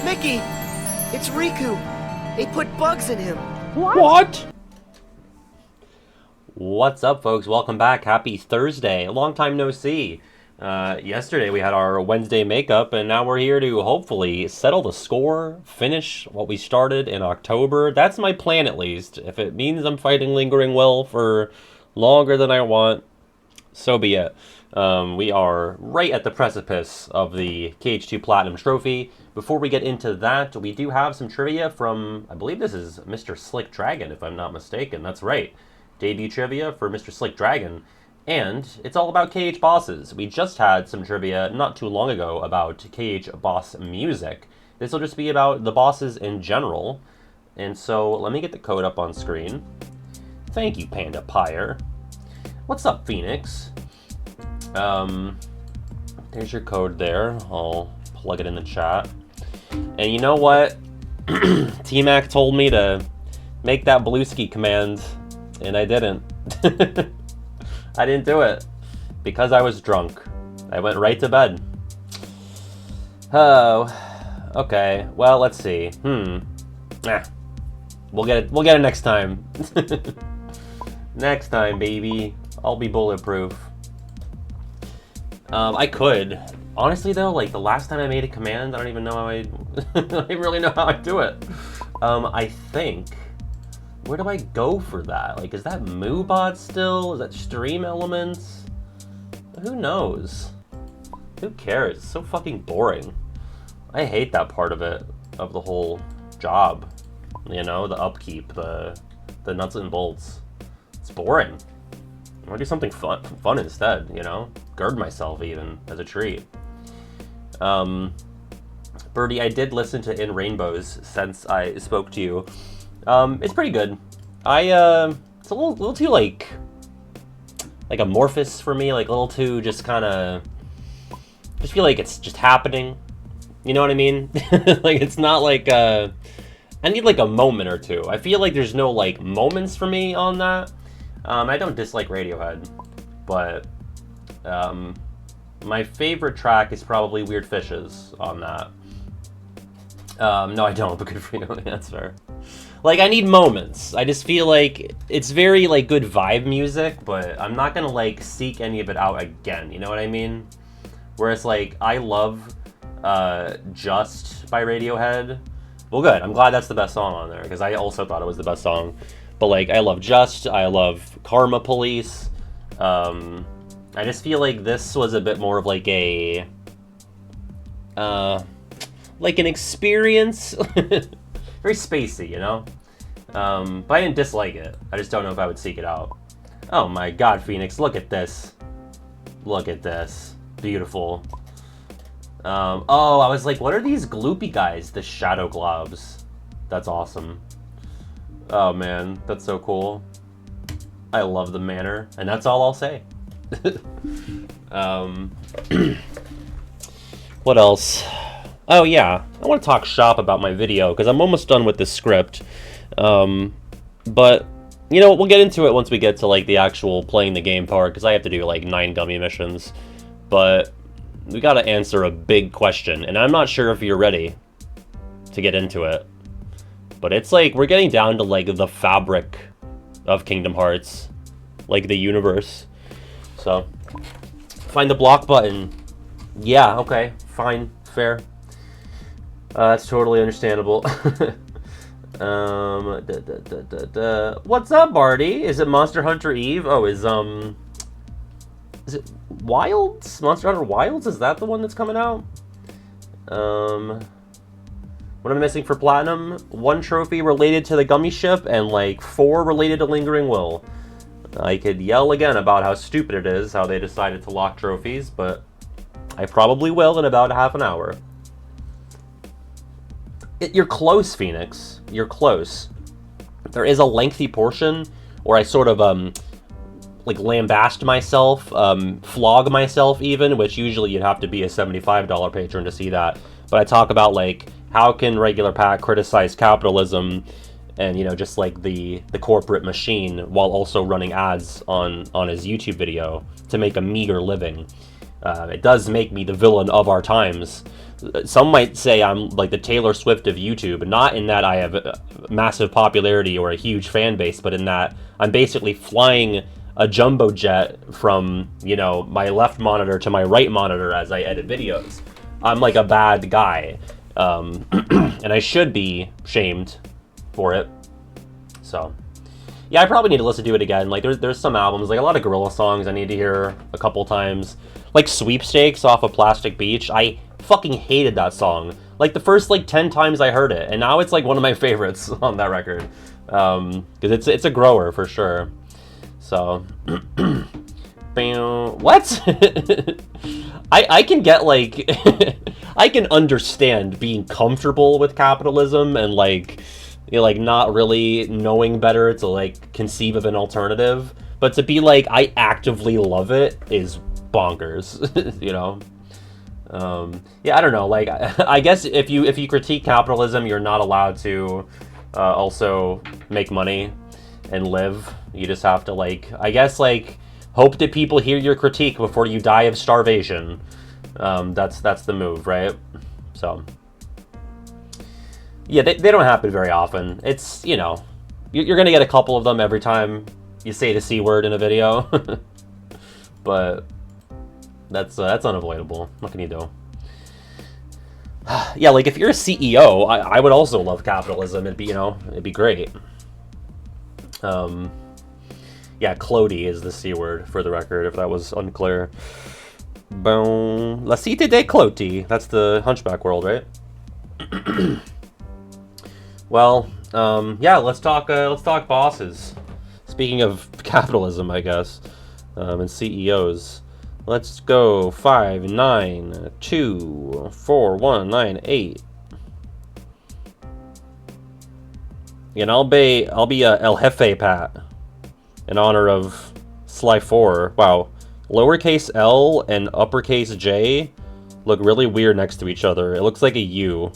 Mickey! It's Riku! They put bugs in him! What? What's up, folks? Welcome back. Happy Thursday. Long time no see. Yesterday we had our Wednesday makeup, and now we're here to hopefully settle the score, finish what we started in October. That's my plan, at least. If it means I'm fighting Lingering Will for longer than I want, so be it. We are right at the precipice of the KH2 Platinum Trophy. Before we get into that, we do have some trivia from, I believe this is Mr. Slick Dragon, if I'm not mistaken. That's right. Debut trivia for Mr. Slick Dragon. And it's all about KH bosses. We just had some trivia not too long ago about KH boss music. This will just be about the bosses in general. And so let me get the code up on screen. Thank you, Panda Pyre. What's up, Phoenix? There's your code there. I'll plug it in the chat. And you know what? T-Mac told me to make that Blueski command, and I didn't. I didn't do it because I was drunk. I went right to bed. Oh, okay. Well, let's see. We'll get it next time. Next time, baby. I'll be bulletproof. I could. Honestly, though, like, the last time I made a command, I don't even know how I don't even really know how I do it. I think... Where do I go for that? Like, is that MooBot still? Is that Stream Elements? Who knows? Who cares? It's so fucking boring. I hate that part of it, of the whole job. You know, the upkeep, the nuts and bolts. It's boring. I want to do something fun instead, you know? Gird myself, even, as a treat. Birdie, I did listen to In Rainbows since I spoke to you. It's pretty good. It's a little too, like amorphous for me, like, a little too just kind of, just feel like it's just happening. You know what I mean? Like, it's not like, I need, like, a moment or two. I feel like there's no, like, moments for me on that. I don't dislike Radiohead, but, my favorite track is probably Weird Fishes on that. No, I don't, but good for you, that's fair. Like, I need moments. I just feel like it's very, like, good vibe music, but I'm not gonna, like, seek any of it out again, you know what I mean? Whereas, like, I love, Just by Radiohead. Well, good, I'm glad that's the best song on there, because I also thought it was the best song. But, like, I love Just, I love Karma Police. I just feel like this was a bit more of, like, a, like an experience. Very spacey, you know? But I didn't dislike it. I just don't know if I would seek it out. Oh my god, Phoenix, look at this. Look at this. Beautiful. Oh, I was like, what are these gloopy guys? The Shadow Globs. That's awesome. Oh man, that's so cool. I love the manner, and that's all I'll say. What else? Oh yeah, I want to talk shop about my video, because I'm almost done with the script. But, you know, we'll get into it once we get to, like, the actual playing the game part, because I have to do, like, 9 dummy missions. But we gotta answer a big question, and I'm not sure if you're ready to get into it. But it's like, we're getting down to, like, the fabric of Kingdom Hearts. Like, the universe. So, find the block button. Yeah, okay, fine, fair. That's totally understandable. What's up, Marty? Is it Monster Hunter Eve? Oh, is it Wilds? Monster Hunter Wilds? Is that the one that's coming out? What am I missing for Platinum? 1 trophy related to the Gummy Ship, and, like, 4 related to Lingering Will. I could yell again about how stupid it is, how they decided to lock trophies, but I probably will in about half an hour. You're close, Phoenix. You're close. There is a lengthy portion where I sort of, like, lambast myself, flog myself even, which usually you'd have to be a $75 patron to see that. But I talk about, like, how can Regular Pat criticize capitalism and, you know, just, like, the corporate machine while also running ads on his YouTube video to make a meager living. It does make me the villain of our times. Some might say I'm like the Taylor Swift of YouTube, not in that I have a massive popularity or a huge fan base, but in that I'm basically flying a jumbo jet from, you know, my left monitor to my right monitor as I edit videos. I'm like a bad guy, and I should be shamed for it. So, yeah, I probably need to listen to it again. Like, there's some albums, like a lot of Gorilla songs I need to hear a couple times. Like Sweepstakes off of Plastic Beach, I fucking hated that song. Like, the first, like, 10 times I heard it, and now it's, like, one of my favorites on that record. Because it's a grower, for sure. So, what? I can get, like, I can understand being comfortable with capitalism and, like, you know, like, not really knowing better to, like, conceive of an alternative. But to be like, I actively love it is bonkers, you know? Yeah, I don't know. Like, I guess if you critique capitalism, you're not allowed to also make money and live. You just have to, like, I guess, like, hope that people hear your critique before you die of starvation. That's the move, right? So, yeah, they don't happen very often. It's, you know, you're gonna get a couple of them every time you say the C word in a video. But that's unavoidable. What can you do? Yeah, like, if you're a CEO, I would also love capitalism. It'd be, you know, it'd be great. Yeah, Clody is the C word, for the record, if that was unclear. Boom. La Cité de Cloti. That's the Hunchback world, right? Well, yeah, let's talk bosses. Speaking of capitalism, I guess, and CEOs. Let's go 5, 9, 2, 4, 1, 9, 8. And I'll be El Jefe Pat in honor of Sly 4. Wow, lowercase L and uppercase J look really weird next to each other. It looks like a U.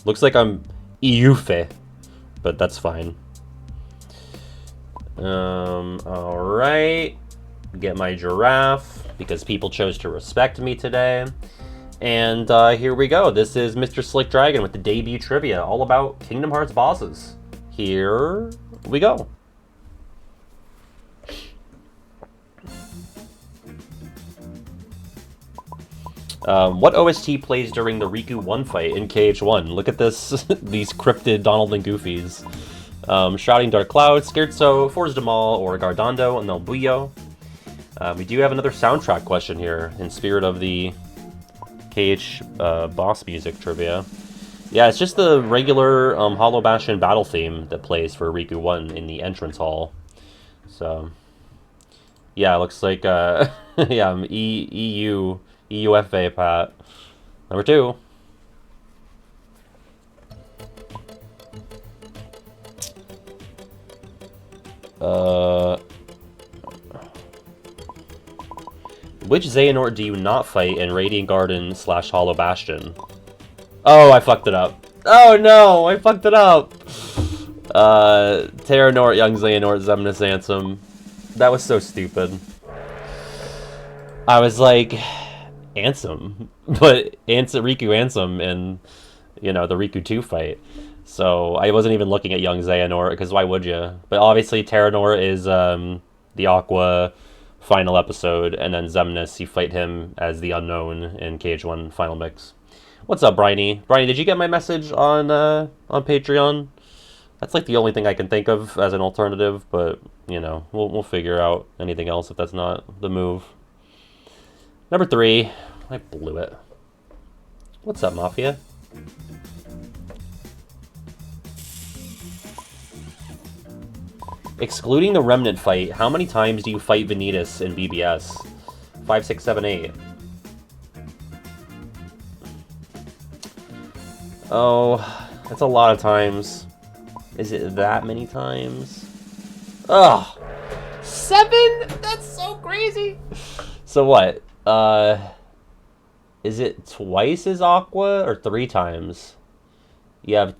Looks like I'm Iufe, but that's fine. All right. Get my giraffe because people chose to respect me today. And here we go. This is Mr. Slick Dragon with the debut trivia, all about Kingdom Hearts bosses. Here we go. What OST plays during the Riku 1 fight in KH1? Look at this, these cryptid Donald and Goofies. Shouting Dark Cloud, Scherzo, Forza de Mal, or Gardondo and El Bullo. We do have another soundtrack question here, in spirit of the KH boss music trivia. Yeah, it's just the regular Hollow Bastion battle theme that plays for Riku 1 in the entrance hall. So, yeah, it looks like, yeah, I'm EUFA Pat. Number 2. Which Xehanort do you not fight in Radiant Garden / Hollow Bastion? Oh, I fucked it up. Oh no, I fucked it up! Terranort, Young Xehanort, Xemnas Ansem. That was so stupid. I was like, Ansem, but Riku Ansem in, you know, the Riku 2 fight. So I wasn't even looking at Young Xehanort, because why would you? But obviously Terranort is the Aqua final episode, and then Xemnas, you fight him as the Unknown in KH1 Final Mix. What's up, Bryony? Bryony, did you get my message on Patreon? That's like the only thing I can think of as an alternative, but, you know, we'll figure out anything else if that's not the move. Number 3. I blew it. What's up, Mafia? Excluding the Remnant fight, how many times do you fight Vanitas in BBS? 5, 6, 7, 8. Oh, that's a lot of times. Is it that many times? Ugh! 7? That's so crazy! So what? Is it twice as Aqua or 3 times? You have,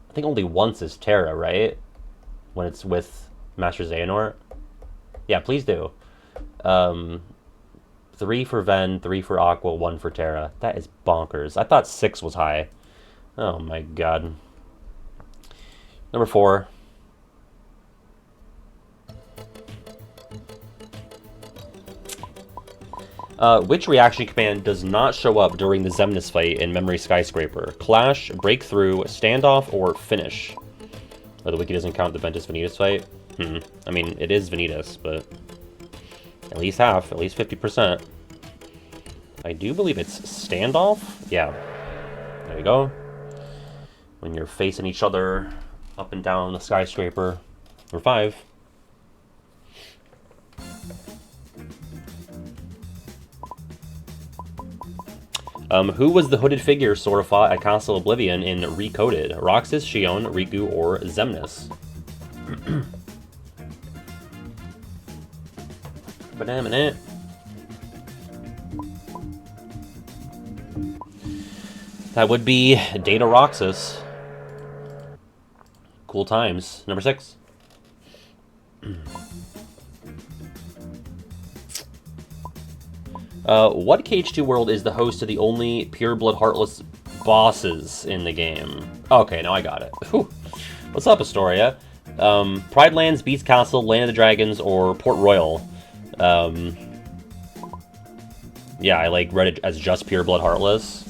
I think only once is Terra, right? When it's with Master Xehanort. Yeah, please do. 3 for Ven, 3 for Aqua, 1 for Terra. That is bonkers. I thought 6 was high. Oh my god. Number 4. Which reaction command does not show up during the Xemnas fight in Memory Skyscraper? Clash, Breakthrough, Standoff, or Finish? Oh, the Wiki doesn't count the Ventus Vanitas fight? I mean, it is Vanitas, but at least half, at least 50%. I do believe it's Standoff? Yeah. There you go. When you're facing each other up and down the skyscraper. Number 5. Who was the hooded figure Sora fought at Castle Oblivion in Recoded? Roxas, Xion, Riku, or Xemnas? Banana. That would be Data Roxas. Cool times. Number 6. What KH2 world is the host to the only pureblood heartless bosses in the game? Okay, now I got it. Whew. What's up, Astoria? Pride Lands, Beast Castle, Land of the Dragons, or Port Royal? Yeah, I read it as just pureblood heartless.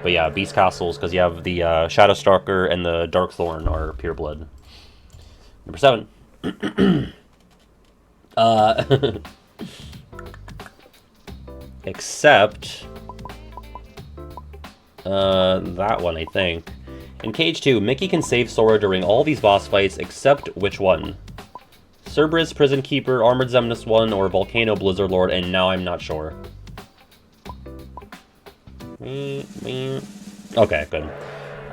But yeah, Beast Castles, because you have the Shadowstalker and the Darkthorn are pureblood. Number 7. Except that one, I think. In KH2, Mickey can save Sora during all these boss fights except which one? Cerberus, Prison Keeper, Armored Xemnas 1, or Volcano Blizzard Lord, and now I'm not sure. Okay, good.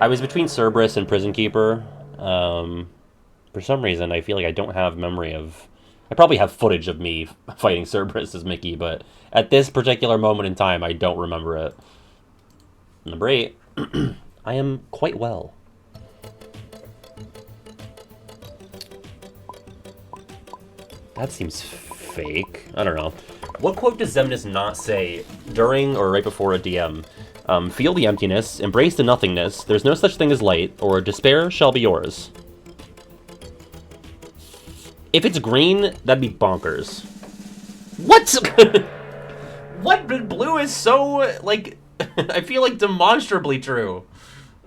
I was between Cerberus and Prison Keeper. For some reason, I feel like I don't have memory of... I probably have footage of me fighting Cerberus as Mickey, but at this particular moment in time, I don't remember it. Number 8. I am quite well. That seems fake. I don't know. What quote does Xemnas not say during or right before a DM? Feel the emptiness, embrace the nothingness, there's no such thing as light, or despair shall be yours. If it's green, that'd be bonkers. What? What? Blue is so, I feel like demonstrably true.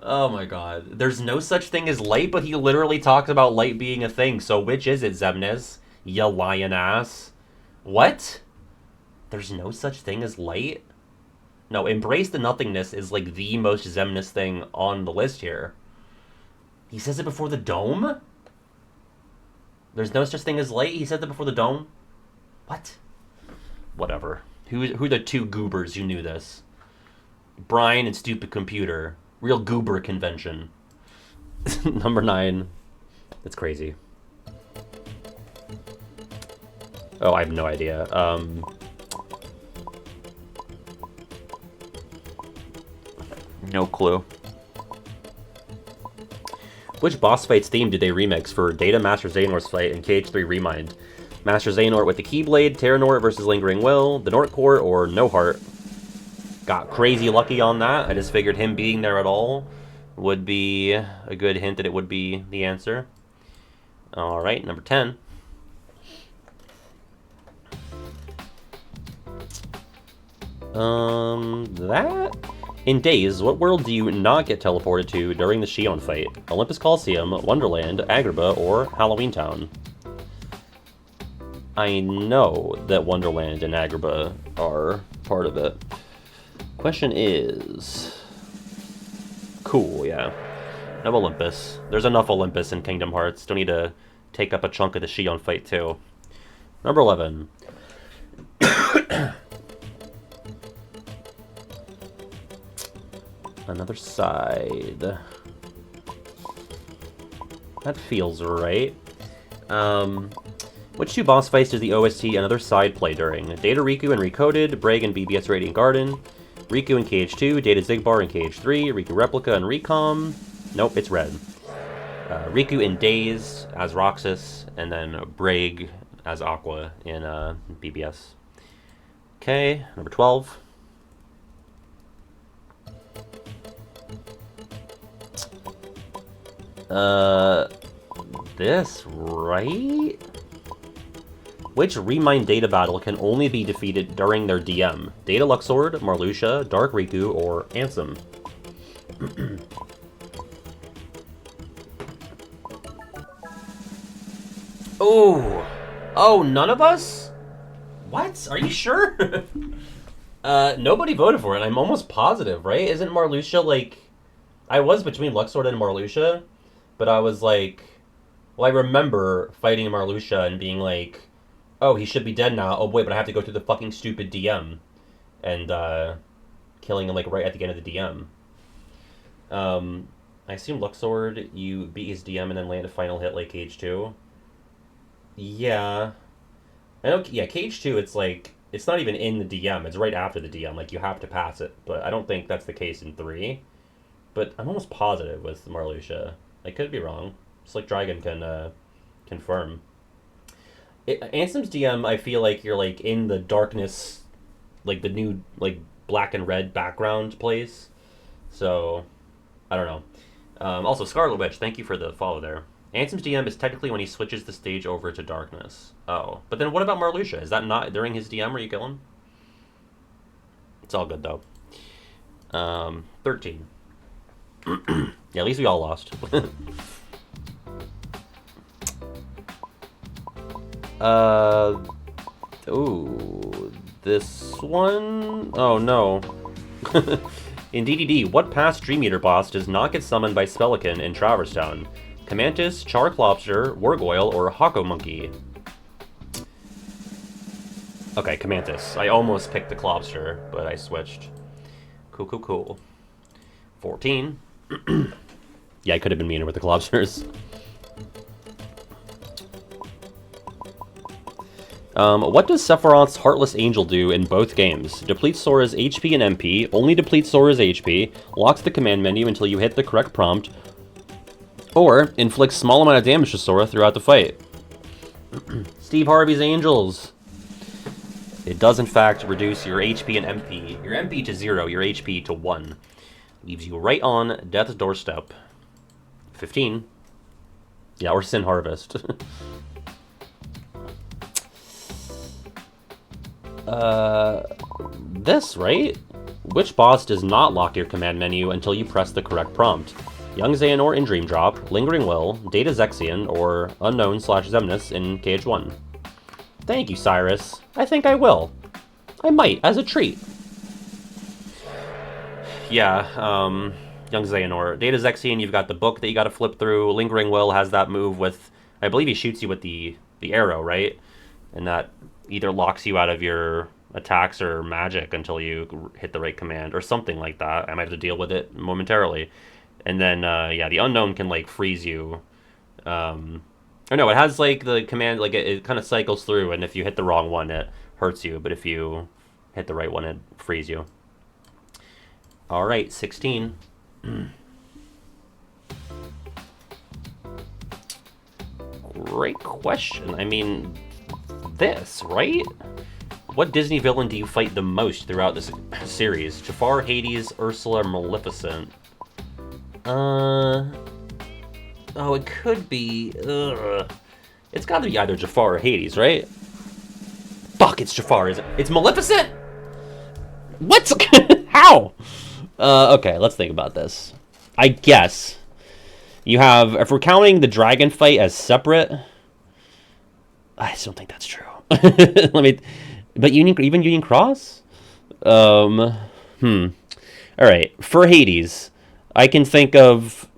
Oh my god. There's no such thing as light, but he literally talks about light being a thing, so which is it, Xemnas? Ya lion ass. What? There's no such thing as light? No, embrace the nothingness is the most Xemnas thing on the list here. He says it before the dome? There's no such thing as light? He said that before the dome? What? Whatever. Who are the 2 goobers who knew this? Brian and Stupid Computer. Real goober convention. Number 9. That's crazy. Oh, I have no idea. No clue. Which boss fights theme did they remix for Data Master Xehanort's fight and KH3 Remind? Master Xehanort with the Keyblade, Terranort versus Lingering Will, the Nort Core, or No Heart? Got crazy lucky on that. I just figured him being there at all would be a good hint that it would be the answer. Alright, number 10. That? In Days, what world do you not get teleported to during the Xion fight? Olympus Coliseum, Wonderland, Agrabah, or Halloween Town? I know that Wonderland and Agrabah are part of it. Question is... Cool, yeah. No Olympus. There's enough Olympus in Kingdom Hearts. Don't need to take up a chunk of the Xion fight, too. Number 11. Another side. That feels right. Which 2 boss fights does the OST Another Side play during? Data Riku and Recoded, Braig and BBS Radiant Garden, Riku and KH2, Data Zigbar and KH3, Riku Replica and Recom. Nope, it's red. Riku in Days as Roxas, and then Braig as Aqua in BBS. Okay, number 12. This, right? Which Remind Data battle can only be defeated during their DM? Data Luxord, Marluxia, Dark Riku, or Ansem? Oh! Oh, none of us? What? Are you sure? Nobody voted for it. I'm almost positive, right? Isn't Marluxia, like... I was between Luxord and Marluxia, but I was like... Well, I remember fighting Marluxia and being like, oh, he should be dead now. Oh, wait, but I have to go through the fucking stupid DM. And, killing him, like, right at the end of the DM. I assume Luxord, you beat his DM and then land a final hit like Cage 2. Yeah. I know, yeah, Cage 2, it's like, it's not even in the DM. It's right after the DM. Like, you have to pass it. But I don't think that's the case in 3. But I'm almost positive with Marluxia. I could be wrong. Slick Dragon can confirm. Ansem's DM, I feel like you're like in the darkness, like the new like black and red background place. So, I don't know. Also, Scarlet Witch, thank you for the follow there. Ansem's DM is technically when he switches the stage over to darkness. Oh, but then what about Marluxia? Is that not during his DM where you kill him? It's all good though. 13. Yeah, at least we all lost. Ooh, this one? Oh, no. In DDD, what past Dream Eater boss does not get summoned by Spelican in Traverse Town? Camantis, Charclopster, Wargoyle, or Hako Monkey? Okay, Camantis. I almost picked the Clopster, but I switched. Cool. 14. Yeah, I could have been meaner with the Clopsters. What does Sephiroth's Heartless Angel do in both games? Depletes Sora's HP and MP, only depletes Sora's HP, locks the command menu until you hit the correct prompt, or inflicts small amount of damage to Sora throughout the fight. Steve Harvey's Angels. It does in fact reduce your HP and MP. Your MP to 0, your HP to 1. Leaves you right on death's doorstep. 15. Yeah, or Sin Harvest. This, right? Which boss does not lock your command menu until you press the correct prompt? Young Xehanort in Dream Drop, Lingering Will, Data Zexion, or Unknown/Xemnas in KH1? Thank you, Cyrus. I think I will. I might, as a treat. Yeah, Young Xehanort. Data Zexion, you've got the book that you gotta flip through. Lingering Will has that move with... I believe he shoots you with the arrow, right? And that either locks you out of your attacks or magic until you hit the right command, or something like that. I might have to deal with it momentarily. And then, yeah, the Unknown can, like, freeze you. Or no, it has, like, the command, like, it kind of cycles through, and if you hit the wrong one, it hurts you. But if you hit the right one, it frees you. All right, 16. Great question. I mean, this, right? What Disney villain do you fight the most throughout this series? Jafar, Hades, Ursula, Maleficent? Oh, it could be... It's gotta be either Jafar or Hades, right? Fuck, it's Jafar, is it? It's Maleficent?! What? How? Okay, let's think about this. I guess you have... If we're counting the dragon fight as separate... I still don't think that's true. Let me... But even Union Cross? Alright, for Hades, I can think of...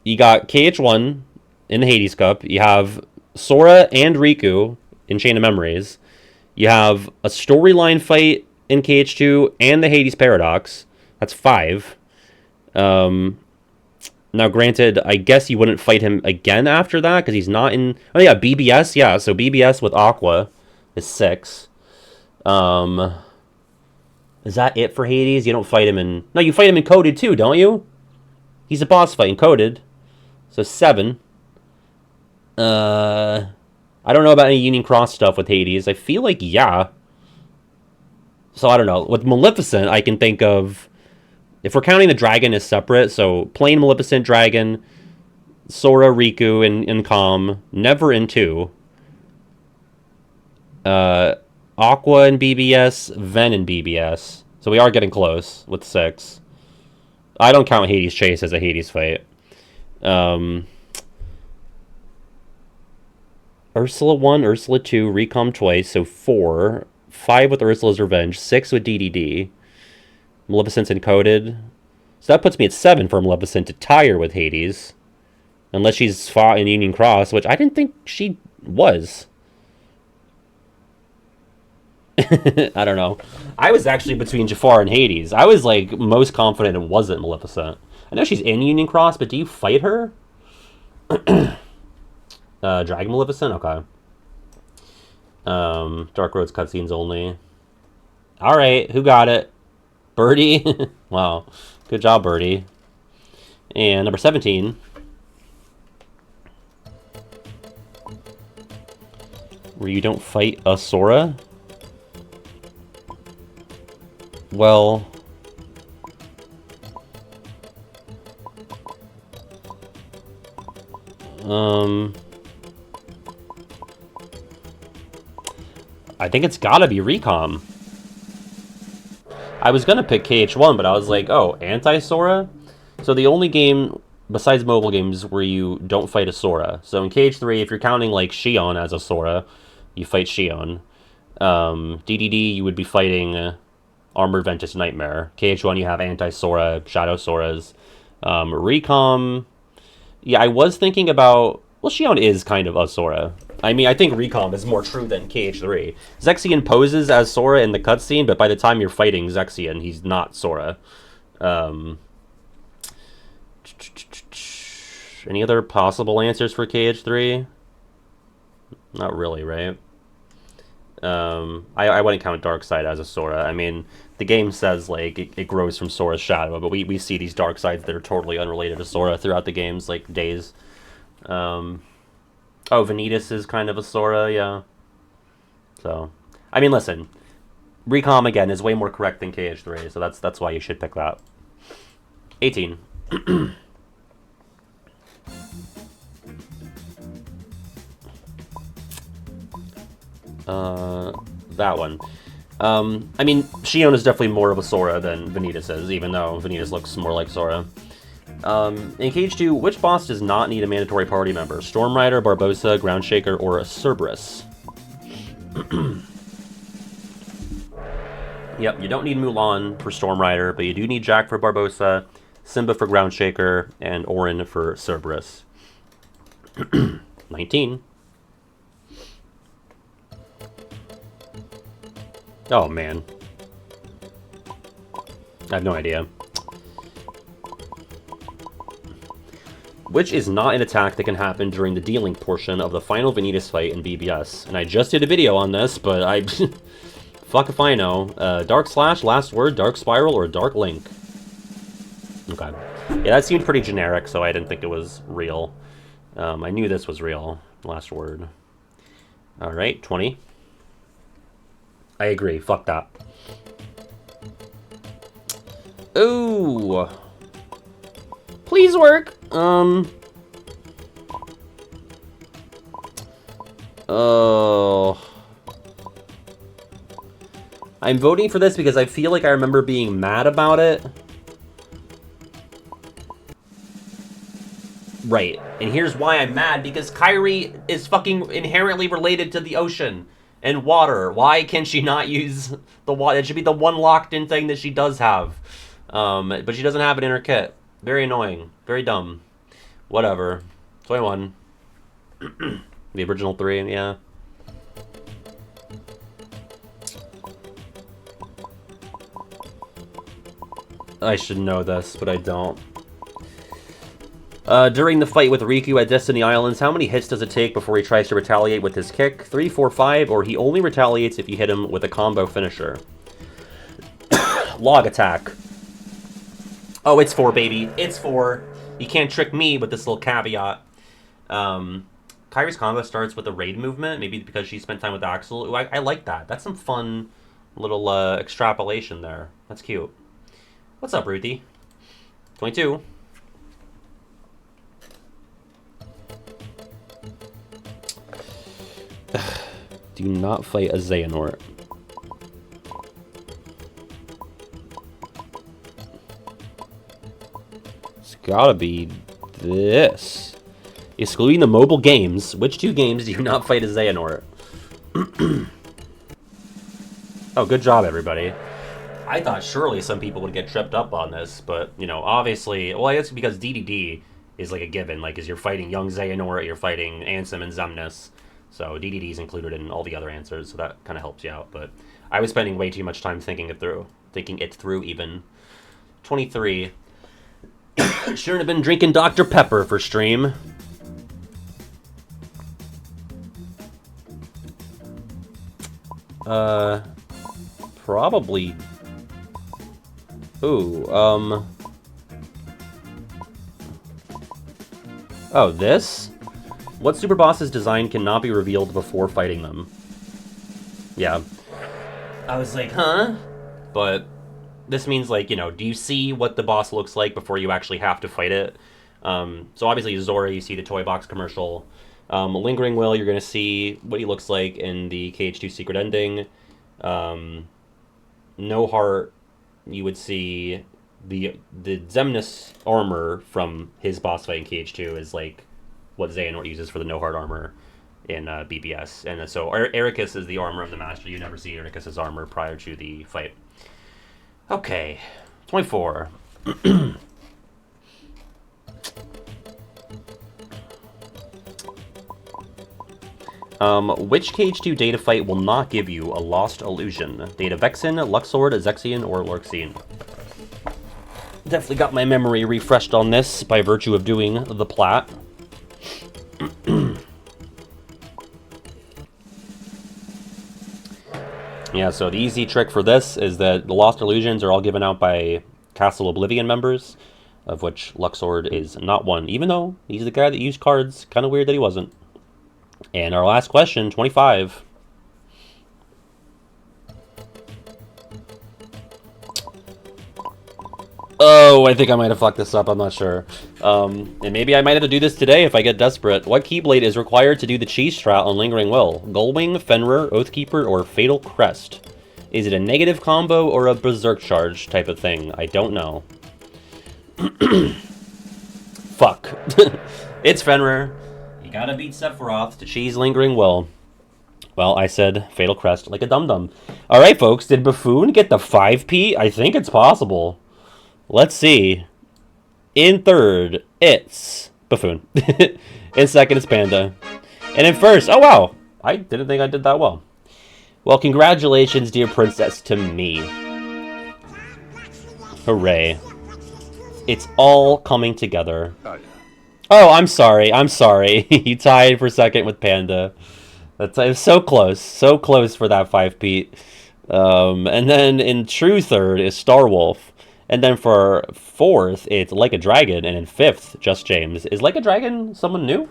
You got KH1 in the Hades Cup. You have Sora and Riku in Chain of Memories. You have a storyline fight in KH2 and the Hades Paradox. That's 5. Now, granted, I guess you wouldn't fight him again after that, because he's not in... Oh, yeah, BBS. Yeah, so BBS with Aqua is 6. Is that it for Hades? You don't fight him in... No, you fight him in Coded too, don't you? He's a boss fight in Coded. So 7. I don't know about any Union Cross stuff with Hades. I feel like, yeah. So I don't know. With Maleficent, I can think of, if we're counting the dragon as separate, so plain Maleficent dragon, Sora, Riku, and Calm, never in 2. Aqua in BBS, Ven in BBS. So we are getting close with 6. I don't count Hades Chase as a Hades fight. Ursula 1, Ursula 2, Recom twice, so 4. 5 with Ursula's Revenge, 6 with DDD. Maleficent's encoded. So that puts me at 7 for Maleficent to tire with Hades. Unless she's fought in Union Cross, which I didn't think she was. I don't know. I was actually between Jafar and Hades. I was like most confident it wasn't Maleficent. I know she's in Union Cross, but do you fight her? Dragon Maleficent? Okay. Dark Roads cutscenes only. Alright, who got it? Birdie? Wow. Good job, Birdie. And number 17. Where you don't fight a Sora? Well... I think it's gotta be Recom. I was gonna pick KH1, but I was like, oh, anti-Sora? So the only game, besides mobile games, where you don't fight a Sora. So in KH3, if you're counting, like, Xion as a Sora, you fight Xion. DDD, you would be fighting Armored Ventus Nightmare. KH1, you have anti-Sora, Shadow Soras. Recom... Yeah, I was thinking about... Well, Xion is kind of a Sora. I mean, I think Recom is more true than KH3. Zexion poses as Sora in the cutscene, but by the time you're fighting Zexion, he's not Sora. Any other possible answers for KH3? Not really, right? I wouldn't count Darkseid as a Sora. I mean, the game says, like, it grows from Sora's shadow, but we see these Darksides that are totally unrelated to Sora throughout the game's, like, days. Oh, Vanitas is kind of a Sora, yeah. So, I mean, listen. Recom, again, is way more correct than KH3, so that's why you should pick that. 18. That one. I mean, Xion is definitely more of a Sora than Vanitas is, even though Vanitas looks more like Sora. In KH2, which boss does not need a mandatory party member? Stormrider, Barbossa, Groundshaker, or Cerberus? Yep, you don't need Mulan for Stormrider, but you do need Jack for Barbossa, Simba for Groundshaker, and Orin for Cerberus. 19. Oh, man. I have no idea. Which is not an attack that can happen during the dealing portion of the final Vanitas fight in BBS. And I just did a video on this, but I... fuck if I know. Dark Slash, Last Word, Dark Spiral, or Dark Link? Okay. Yeah, that seemed pretty generic, so I didn't think it was real. I knew this was real. Last Word. Alright, 20. I agree. Fuck that. Ooh. Please work. Oh. I'm voting for this because I feel like I remember being mad about it. Right. And here's why I'm mad, because Kairi is fucking inherently related to the ocean and water. Why can she not use the water? It should be the one locked-in thing that she does have. But she doesn't have it in her kit. Very annoying. Very dumb. Whatever. 21. The original 3, yeah. I should know this, but I don't. During the fight with Riku at Destiny Islands, how many hits does it take before he tries to retaliate with his kick? 3, 4, 5, or he only retaliates if you hit him with a combo finisher? Log attack. Oh, it's 4, baby. It's 4. You can't trick me with this little caveat. Kairi's combo starts with a raid movement, maybe because she spent time with Axel. Ooh, I like that. That's some fun Little extrapolation there. That's cute. What's up, Ruthie? 22. Do not fight a Xehanort. It's gotta be this. Excluding the mobile games, which 2 games do you not fight a Xehanort? Oh, good job, everybody. I thought surely some people would get tripped up on this, but, you know, obviously... Well, I guess because DDD is like a given. Like, as you're fighting young Xehanort, you're fighting Ansem and Xemnas. So DDD is included in all the other answers, so that kind of helps you out. But I was spending way too much time thinking it through even. 23. Shouldn't have been drinking Dr. Pepper for stream. Probably. Ooh, Oh, this? What super boss's design cannot be revealed before fighting them? Yeah. I was like, huh? But this means, like, you know, do you see what the boss looks like before you actually have to fight it? So obviously Zora, you see the toy box commercial. Lingering Will, you're going to see what he looks like in the KH2 Secret Ending. No Heart, you would see the Xemnas armor from his boss fight in KH2 is like what Xehanort uses for the No Heart armor in BBS. And so Ericus is the armor of the Master. You never see Ericus's armor prior to the fight. Okay, 24. Which KH2 data fight will not give you a lost illusion? Data Vexen, Luxord, Zexion, or Lorxian? Definitely got my memory refreshed on this by virtue of doing the plat. Yeah, so the easy trick for this is that the lost illusions are all given out by Castle Oblivion members, of which Luxord is not one, even though he's the guy that used cards. Kind of weird that he wasn't. And our last question, 25. Oh, I think I might have fucked this up. I'm not sure. And maybe I might have to do this today if I get desperate. What Keyblade is required to do the cheese strat on Lingering Will? Gullwing, Fenrir, Oathkeeper, or Fatal Crest? Is it a negative combo or a Berserk Charge type of thing? I don't know. Fuck. It's Fenrir. You gotta beat Sephiroth to cheese Lingering Will. Well, I said Fatal Crest like a dum-dum. Alright, folks, did Buffoon get the 5P? I think it's possible. Let's see. In third, it's Buffoon. In second, it's Panda. And in first, oh wow, I didn't think I did that well. Well, congratulations, dear princess, to me. Hooray. It's all coming together. Oh, yeah. Oh, I'm sorry. You tied for second with Panda. That's so close for that 5-Pete. And then in true third is Starwolf. And then for fourth, it's Like a Dragon. And in fifth, Just James. Is Like a Dragon someone new?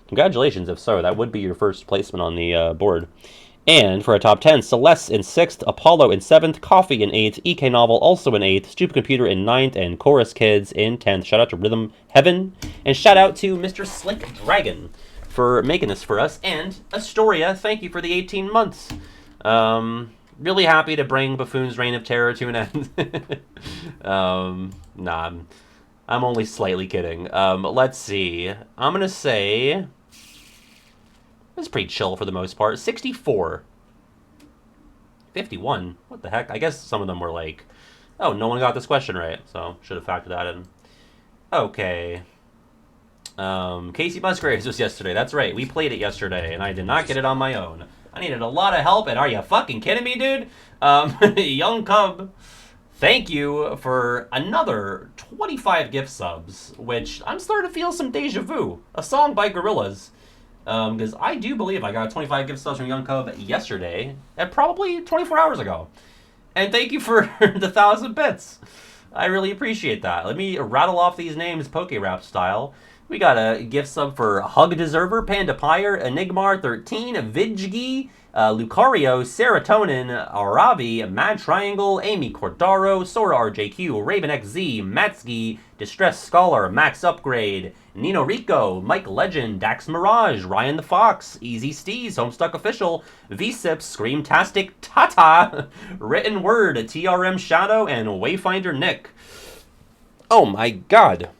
Congratulations, if so. That would be your first placement on the board. And for a top 10, Celeste in 6th, Apollo in 7th, Coffee in 8th, EK Novel also in 8th, Stupid Computer in 9th, and Chorus Kids in 10th. Shout out to Rhythm Heaven. And shout out to Mr. Slick Dragon for making this for us. And Astoria, thank you for the 18 months. Really happy to bring Buffoon's Reign of Terror to an end. Nah, I'm only slightly kidding. Let's see. I'm going to say... It's pretty chill for the most part. 64. 51. What the heck? I guess some of them were like, oh, no one got this question right. So, should have factored that in. Okay. Casey Musgraves was yesterday. That's right. We played it yesterday, and I did not get it on my own. I needed a lot of help, and are you fucking kidding me, dude? Young Cub, thank you for another 25 gift subs, which I'm starting to feel some deja vu. A song by Gorillaz. Because I do believe I got 25 gift subs from Young Cub yesterday, and probably 24 hours ago. And thank you for the 1,000 bits. I really appreciate that. Let me rattle off these names Poke-Rap style. We got a gift sub for Hug Deserver, Panda Pyre, Enigmar13, Vidjgi, Lucario, Serotonin, Aravi, Mad Triangle, Amy Cordaro, Sora RJQ, Raven XZ, Matsky, Distress Scholar, Max Upgrade, Nino Rico, Mike Legend, Dax Mirage, Ryan the Fox, Easy Steez, Homestuck Official, V-Sips, Screamtastic, Tata, Written Word, TRM Shadow, and Wayfinder Nick. Oh my god.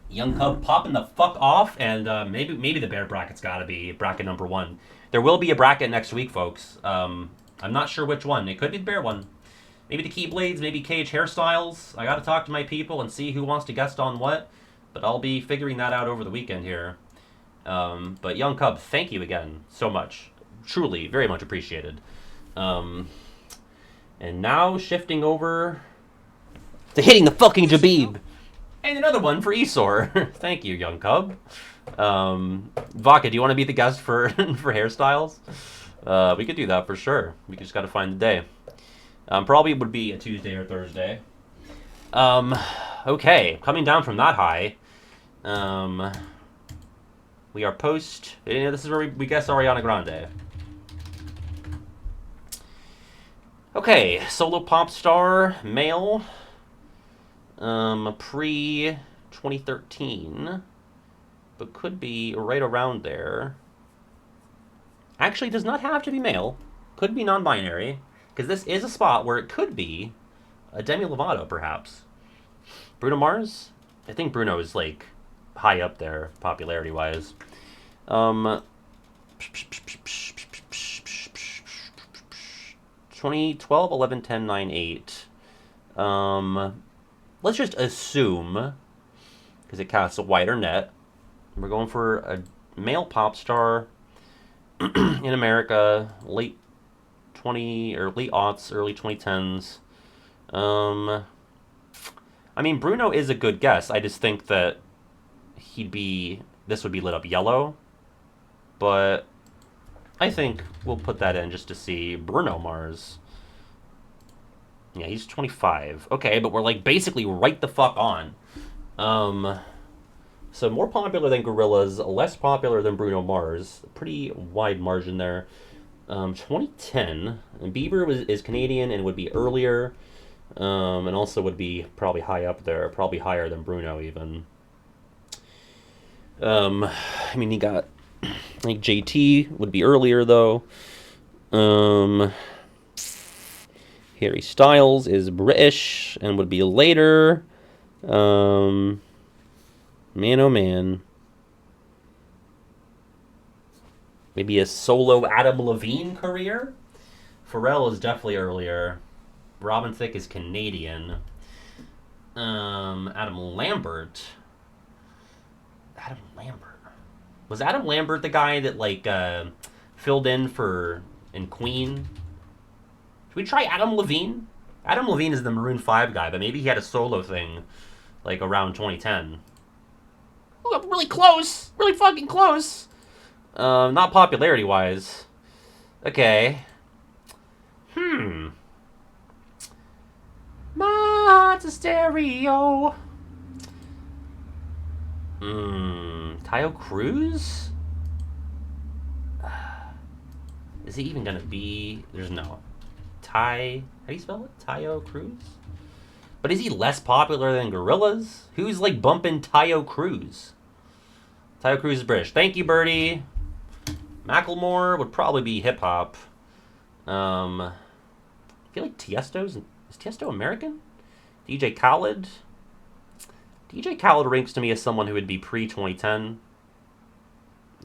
Young Cub popping the fuck off, and maybe the bear bracket's gotta be bracket number 1. There will be a bracket next week, folks. I'm not sure which one. It could be the bear one. Maybe the Keyblades, maybe Cage Hairstyles. I gotta talk to my people and see who wants to guest on what. But I'll be figuring that out over the weekend here. But Young Cub, thank you again so much. Truly, very much appreciated. And now shifting over to hitting the fucking Jabib. And another one for Esor. Thank you, Young Cub. Vodka, do you want to be the guest for hairstyles? We could do that for sure. We just got to find the day. Probably would be a Tuesday or Thursday. Okay, coming down from that high. We are post. This is where we guess Ariana Grande. Okay, solo pop star, male. Pre 2013. But could be right around there. Actually, does not have to be male. Could be non-binary. Because this is a spot where it could be a Demi Lovato, perhaps. Bruno Mars? I think Bruno is, like, high up there, popularity-wise. 2012, 11, 10, 9, 8. Let's just assume, because it casts a wider net, we're going for a male pop star in America, late 20 or late aughts, early 2010s. I mean, Bruno is a good guess. I just think that this would be lit up yellow, but I think we'll put that in just to see. Bruno Mars. Yeah, he's 25. Okay, but we're like basically right the fuck on. So more popular than Gorillaz, less popular than Bruno Mars. Pretty wide margin there. 2010. And Bieber is Canadian and would be earlier. And also would be probably high up there. Probably higher than Bruno even. I mean, he got... I think JT would be earlier, though. Harry Styles is British and would be later. Man, oh man. Maybe a solo Adam Levine career? Pharrell is definitely earlier. Robin Thicke is Canadian. Adam Lambert. Adam Lambert. Was Adam Lambert the guy that, like, filled in Queen? Should we try Adam Levine? Adam Levine is the Maroon 5 guy, but maybe he had a solo thing, like, around 2010. Oh, really close! Really fucking close! Not popularity-wise. Okay. My heart's a stereo. Tayo Cruz? Is he even gonna be... There's no... How do you spell it? Tayo Cruz? But is he less popular than Gorillaz? Who's, like, bumping Tayo Cruz? Tayo Cruz is British. Thank you, Birdie. Macklemore would probably be hip-hop. I feel like Tiesto's... Is Tiesto American? DJ Khaled? DJ Khaled ranks to me as someone who would be pre-2010.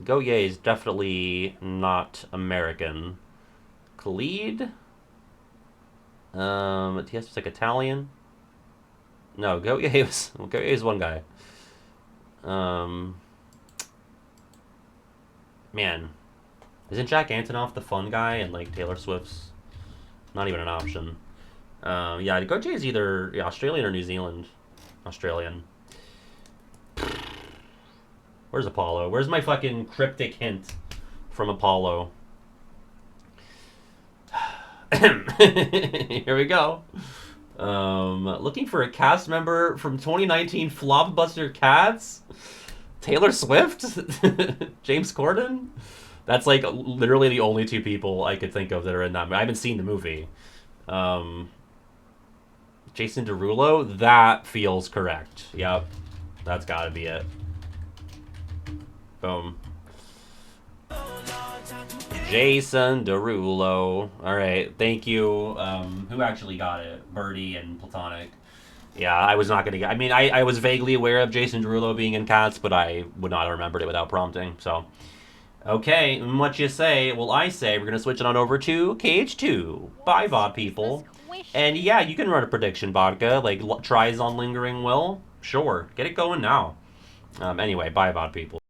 Goye is definitely not American. Khalid? Tiesto's like Italian. No, Goye is one guy. Man, isn't Jack Antonoff the fun guy and like Taylor Swift's not even an option? Yeah, Goye is either Australian or New Zealand. Australian. Where's Apollo? Where's my fucking cryptic hint from Apollo? Here we go. Looking for a cast member from 2019 Flopbuster Cats. Taylor Swift? James Corden? That's like literally the only two people I could think of that are in that movie. I haven't seen the movie. Jason Derulo? That feels correct. Yep. That's gotta be it. Boom. Jason Derulo. Alright, thank you. Who actually got it? Birdie and Platonic. Yeah, I was not gonna get... I mean, I was vaguely aware of Jason Derulo being in Cats, but I would not have remembered it without prompting, so... Okay, what you say? Well, I say we're gonna switch it on over to Cage 2. Bye, VOD people. And yeah, you can run a prediction, Vodka. Like, tries on Lingering Will? Sure, get it going now. Anyway, bye, VOD people.